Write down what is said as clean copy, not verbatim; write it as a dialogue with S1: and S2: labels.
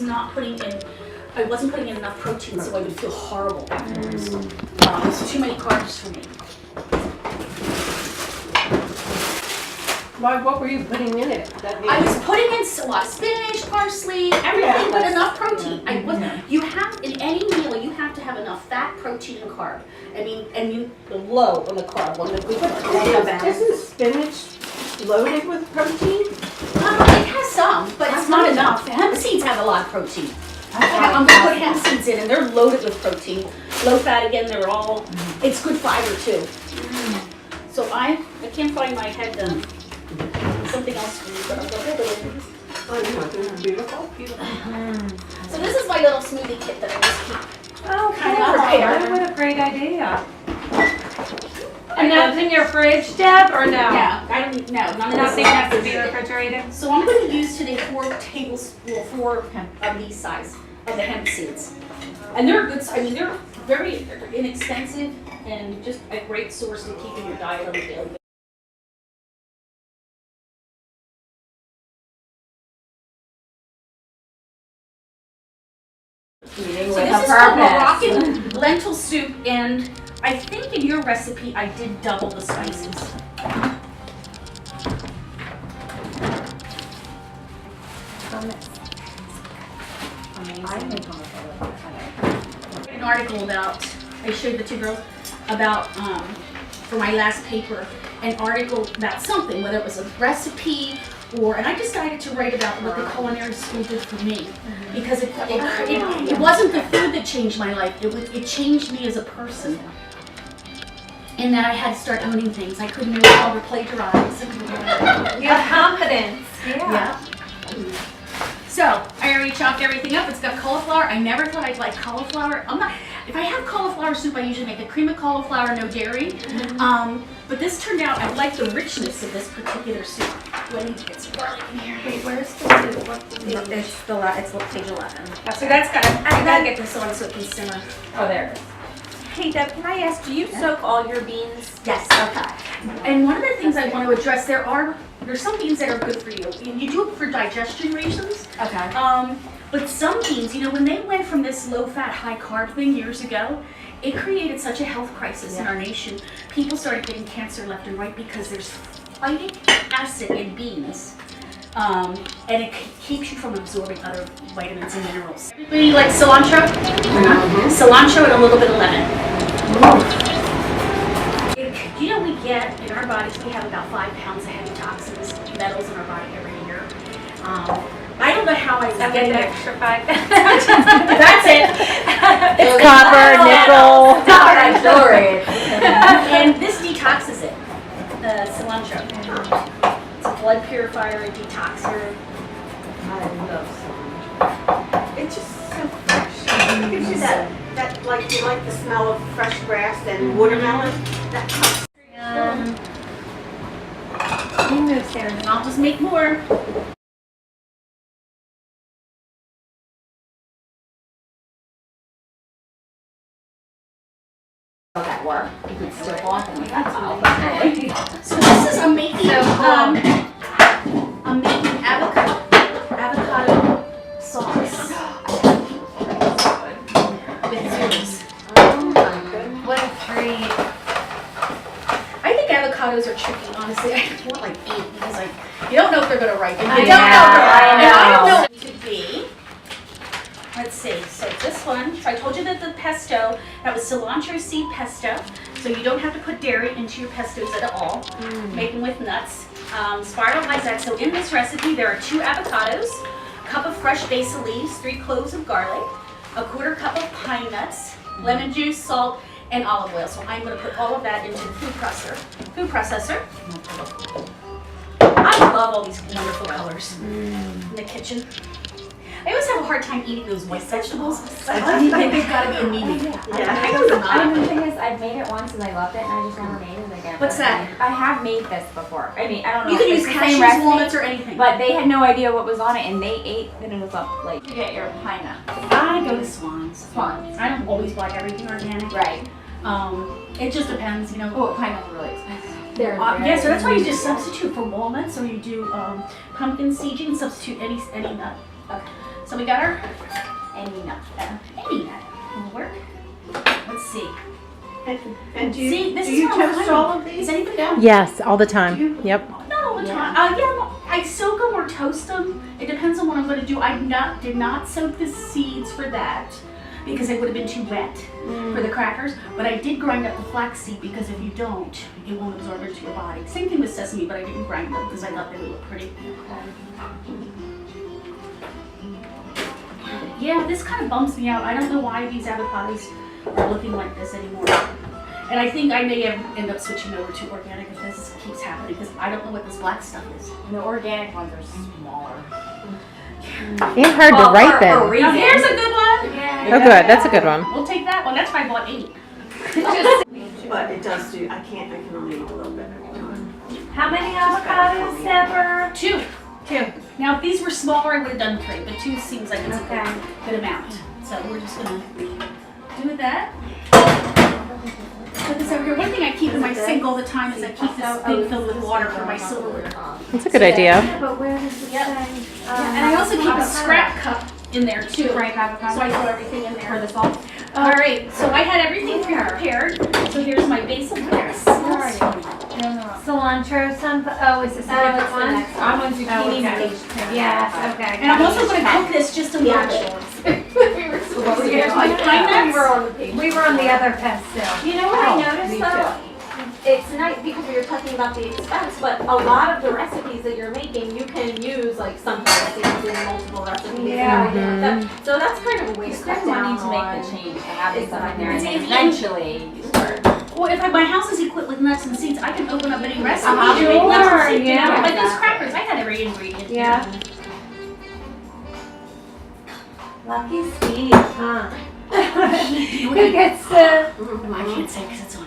S1: not putting in, I wasn't putting in enough protein, so I would feel horrible afterwards. It's too many carbs for me.
S2: Why? What were you putting in it?
S1: I was putting in a lot of spinach, parsley, everything, but enough protein. You have, in any meal, you have to have enough fat, protein, and carb. I mean, and you low on the carb.
S2: Isn't spinach loaded with protein?
S1: It has some, but it's not enough. Hemp seeds have a lot of protein. I'm going to put hemp seeds in, and they're loaded with protein. Low fat, again, they're all, it's good fiber, too. So I can't find my head something else for you, but I'm going to put it in.
S2: Oh, this is beautiful.
S1: So this is my little smoothie kit that I just keep.
S3: Oh,
S1: kind of prepared.
S3: what a great idea. And that's in your fridge, Deb, or no?
S1: Yeah, I don't need, no,
S3: Nothing has to be refrigerated?
S1: So I'm going to use today 4 tablespoons, 4 of these size of the hemp seeds. And they're good, I mean, they're very inexpensive and just a great source to keep in your diet on a daily basis. So this is called Moroccan lentil soup, and I think in your recipe I did double the spices. An article about, I showed the 2 girls about, for my last paper, an article about something, whether it was a recipe or, and I decided to write about what the culinary school did for me, because it wasn't the food that changed my life, it changed me as a person. And that I had to start owning things. I couldn't no longer plagiarize.
S3: You have confidence.
S1: Yeah. So, I already chopped everything up. It's got cauliflower. I never thought I'd like cauliflower. If I have cauliflower soup, I usually make a cream of cauliflower, no dairy. But this turned out, I like the richness of this particular soup. Let me get some garlic in here.
S4: Wait, where's the soup? It's page 11.
S1: So that's got, I gotta get this on so it can simmer.
S3: Oh, there it is.
S4: Hey Deb, can I ask, do you soak all your beans?
S1: Yes. Okay. And one of the things I want to address, there's some beans that are good for you. You do it for digestion reasons.
S4: Okay.
S1: But some beans, you know, when they went from this low-fat, high-carb thing years ago, it created such a health crisis in our nation. People started getting cancer left and right because there's phytic acid in beans. And it keeps you from absorbing other vitamins and minerals. Everybody likes cilantro? Cilantro and a little bit of lemon. You know, in our bodies, we have about 5 pounds of heavy toxins, metals in our body every year. I don't know how I get
S3: an
S1: that.
S3: extra 5.
S1: That's it.
S4: It's copper, nickel.
S1: Alright, jewelry. And this detoxes it, the cilantro. It's a blood purifier, a detoxer.
S2: I love cilantro. It's just so fresh. It gives you that like you like the smell of fresh grass and watermelon. That comes.
S3: You move, Sarah.
S1: I'll just make more.
S4: That work. You can still walk and
S1: So this is, I'm making avocado sauce with zooms.
S2: Oh my goodness.
S3: What a treat.
S1: I think avocados are tricky, honestly. I want like 8 because you don't know if they're gonna ripen.
S3: I
S1: You don't know if they're
S3: know,
S1: ripen.
S3: I
S1: I don't
S3: know.
S1: know what to be. Let's see, so this one, so I told you that the pesto, that was cilantro seed pesto, so you don't have to put dairy into your pestos at all. Make them with nuts. Spiral Isaac, so in this recipe there are 2 avocados, a cup of fresh basil leaves, 3 cloves of garlic, a 1/4 cup of pine nuts, lemon juice, salt, and olive oil. So I'm going to put all of that into the food processor. I love all these wonderful colors in the kitchen. I always have a hard time eating those white vegetables. I think they've got to be anemic.
S4: I
S1: know they're not.
S4: mean, the thing is, I've made it once and I loved it, and I just never made it again.
S1: What's that?
S4: I have made this before. I mean, I don't know.
S1: You can
S4: if
S1: use
S4: it's the same
S1: cashews,
S4: recipe,
S1: walnuts, or anything.
S4: but they had no idea what was on it, and they ate the noodles up like. You get your pine nuts.
S1: I go to Swans.
S4: Swans.
S1: I don't always buy everything organic.
S4: Right.
S1: It just depends, you know.
S4: Oh, pine nuts are really expensive. They're
S1: Yeah, so that's why you just substitute for walnuts, or you do pumpkin seed. You can substitute any nut.
S4: Okay.
S1: So we got our
S4: Any nut.
S1: any nut. Will work. Let's see.
S2: And do
S1: See,
S2: you,
S1: this
S2: do
S1: is
S2: you
S1: what I'm
S2: toast
S1: finding.
S2: all of
S1: Is
S2: these?
S1: anybody else?
S5: Yes, all the time. Yep.
S1: Not all the
S4: Yeah.
S1: time. Yeah, I soak them or toast them. It depends on what I'm going to do. Did not soak the seeds for that because they would have been too wet for the crackers. But I did grind up the flaxseed because if you don't, it won't absorb into your body. Same thing with sesame, but I didn't grind them because I thought they would look pretty. Yeah, this kind of bumps me out. I don't know why these avocados are looking like this anymore. And I think I may end up switching over to organic if this keeps happening because I don't know what this black stuff is.
S4: The organic ones are smaller.
S5: And hard to ripen.
S1: Now here's a good one.
S4: Yeah.
S5: Oh, good. That's a good one.
S1: We'll take that one. That's why I bought 8.
S2: But it does do, I can only eat a little bit at a time.
S3: How many avocados, Deborah?
S1: 2.
S3: 2.
S1: Now if these were smaller, I would have done 3, but 2 seems like it's
S3: Okay.
S1: a good amount. So we're just gonna do that. Put this over here. One thing I keep in my sink all the time is I keep this thing filled with water for my silverware.
S5: That's a good idea.
S3: But where does it
S1: Yep.
S3: say?
S1: And I also keep a scrap cup in there too.
S4: Ripe avocado.
S1: So I throw everything in there.
S4: For the salt.
S1: All right, so I had everything prepared. So here's my basil lettuce.
S3: Cilantro, is this a different one?
S4: I'm on zucchini
S3: okay.
S4: stage.
S3: Yes, okay.
S1: And I'm also going to cook this just a little bit.
S4: What were you
S1: Here's my
S4: doing?
S1: pine nuts.
S3: We were on the other pesto.
S2: You know what I
S4: me
S2: noticed though? It's nice because we were talking about the expense, but a lot of the recipes that you're making, you can use like sunflower seeds in multiple recipes
S3: Yeah.
S2: and everything like that. So that's kind of a way
S4: You
S2: to
S4: spend
S2: cut down
S4: money to
S2: on.
S4: make the change, to have this stuff in there, and then
S1: It's easy.
S4: eventually you start.
S1: Well, if my house is equipped with nuts and seeds, I can open up any recipe
S4: Uh-huh.
S1: and make nuts and
S3: Sure,
S1: seeds.
S3: yeah.
S1: Like those crackers, I had every ingredient.
S3: Yeah. Lucky Steve, huh?
S1: You know
S3: Who
S1: what
S3: gets the...
S1: I can't say because it's on